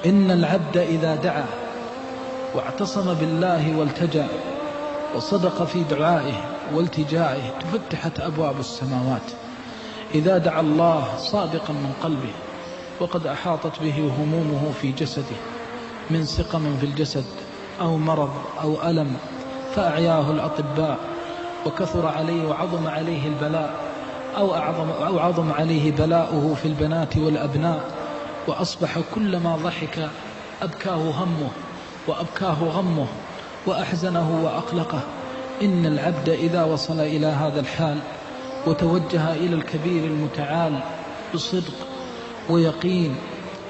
إن العبد إذا دعا واعتصم بالله والتجأ وصدق في دعائه والتجائه تفتحت أبواب السماوات. إذا دعا الله صادقا من قلبه وقد أحاطت به همومه في جسده من سقم في الجسد أو مرض أو ألم فأعياه الأطباء وكثر عليه وعظم عليه البلاء أو عظم عليه بلاؤه في البنات والأبناء، وأصبح كلما ضحك أبكاه همه وأبكاه غمه وأحزنه وأقلقه. إن العبد إذا وصل إلى هذا الحال وتوجه إلى الكبير المتعال بصدق ويقين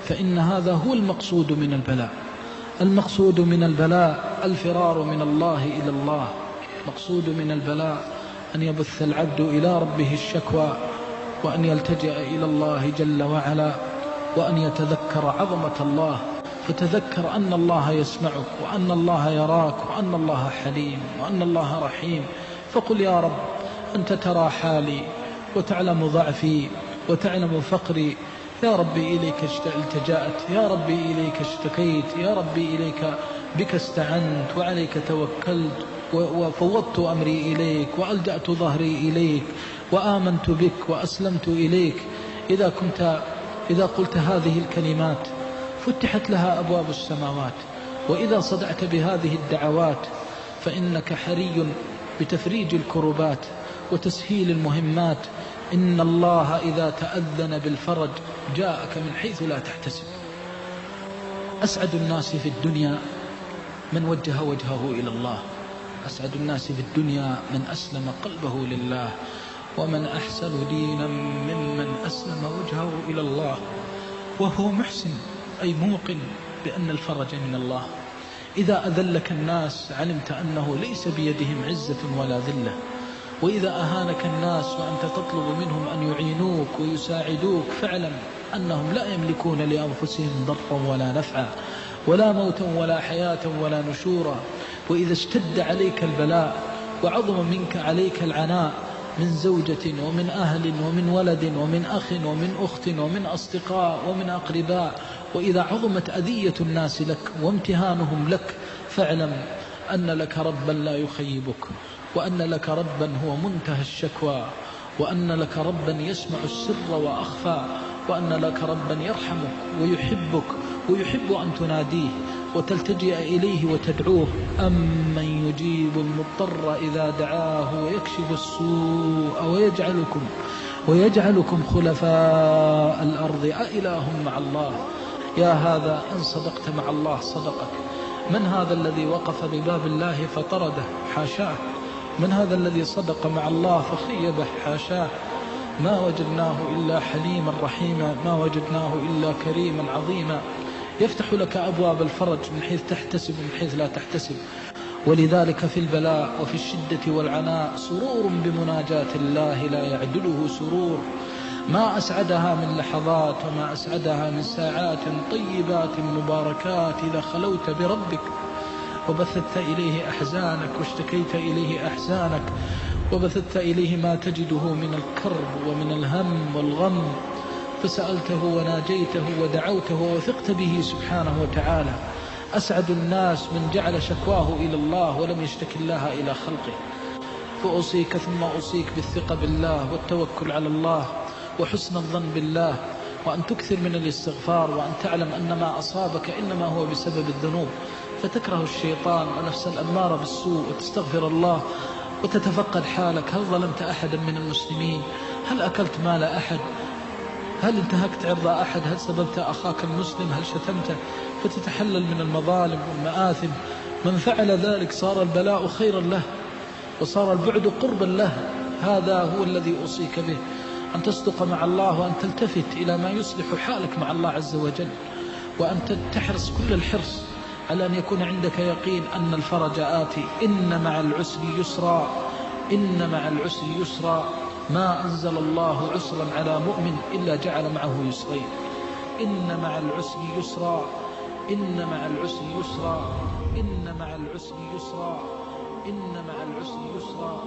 فإن هذا هو المقصود من البلاء. المقصود من البلاء الفرار من الله إلى الله. مقصود من البلاء أن يبث العبد إلى ربه الشكوى وأن يلتجئ إلى الله جل وعلا وأن يتذكر عظمة الله، فتذكر أن الله يسمعك وأن الله يراك وأن الله حليم وأن الله رحيم. فقل يا رب أنت ترى حالي وتعلم ضعفي وتعلم فقري، يا ربي إليك التجأت، يا ربي إليك اشتكيت، يا ربي إليك بك استعنت وعليك توكلت وفوضت أمري إليك وألجأت ظهري إليك وآمنت بك وأسلمت إليك. إذا قلت هذه الكلمات فتحت لها أبواب السماوات. وإذا صدعت بهذه الدعوات فإنك حري بتفريج الكربات وتسهيل المهمات. إن الله إذا تأذن بالفرج جاءك من حيث لا تحتسب. أسعد الناس في الدنيا من وجه وجهه إلى الله، أسعد الناس في الدنيا من أسلم قلبه لله، ومن أحسن دينا ممن أسلم وجهه إلى الله وهو محسن، أي موقن بأن الفرج من الله. إذا أذلك الناس علمت أنه ليس بيدهم عزة ولا ذلة، وإذا أهانك الناس وأنت تطلب منهم أن يعينوك ويساعدوك فاعلم أنهم لا يملكون لأنفسهم ضرا ولا نفعا ولا موتا ولا حياة ولا نشورا. وإذا اشتد عليك البلاء وعظم منك عليك العناء من زوجة ومن أهل ومن ولد ومن أخ ومن أخت ومن أصدقاء ومن أقرباء، وإذا عظمت أذية الناس لك وامتهانهم لك فاعلم أن لك ربا لا يخيبك، وأن لك ربا هو منتهى الشكوى، وأن لك ربا يسمع السر وأخفى، وأن لك ربا يرحمك ويحبك ويحب أن تناديه وتلتجئ إليه وتدعوه. أمن يجيب المضطر إذا دعاه ويكشف السوء ويجعلكم خلفاء الأرض أإله مع الله. يا هذا إن صدقت مع الله صدقك. من هذا الذي وقف بباب الله فطرده؟ حاشاه. من هذا الذي صدق مع الله فخيبه؟ حاشاه. ما وجدناه إلا حليما رحيما، ما وجدناه إلا كريما عظيما، يفتح لك أبواب الفرج من حيث تحتسب ومن حيث لا تحتسب. ولذلك في البلاء وفي الشدة والعناء سرور بمناجاة الله لا يعدله سرور. ما أسعدها من لحظات وما أسعدها من ساعات طيبات مباركات إذا خلوت بربك وبثت إليه أحزانك واشتكيت إليه أحزانك وبثت إليه ما تجده من الكرب ومن الهم والغم، فسألته وناجيته ودعوته وثقت به سبحانه وتعالى. أسعد الناس من جعل شكواه إلى الله ولم يشتكي الله إلى خلقه. فأوصيك ثم أوصيك بالثقة بالله والتوكل على الله وحسن الظن بالله، وأن تكثر من الاستغفار، وأن تعلم أن ما أصابك إنما هو بسبب الذنوب، فتكره الشيطان ونفس الأمارة بالسوء وتستغفر الله وتتفقد حالك. هل ظلمت أحدا من المسلمين؟ هل أكلت مال أحد؟ هل انتهكت عرض أحد؟ هل سببت أخاك المسلم؟ هل شتمته؟ فتتحلل من المظالم والمآثم. من فعل ذلك صار البلاء خيرا له وصار البعد قربا له. هذا هو الذي أوصيك به، أن تصدق مع الله وأن تلتفت إلى ما يصلح حالك مع الله عز وجل، وأن تحرص كل الحرص على أن يكون عندك يقين أن الفرج آتي. إن مع العسر يسرا، إن مع العسر يسرا. ما أنزل الله عسرا على مؤمن إلا جعل معه يسرين. إن مع العسر يسرا، إن مع العسر يسرا، إن مع العسر يسرا، إن مع العسر يسرا.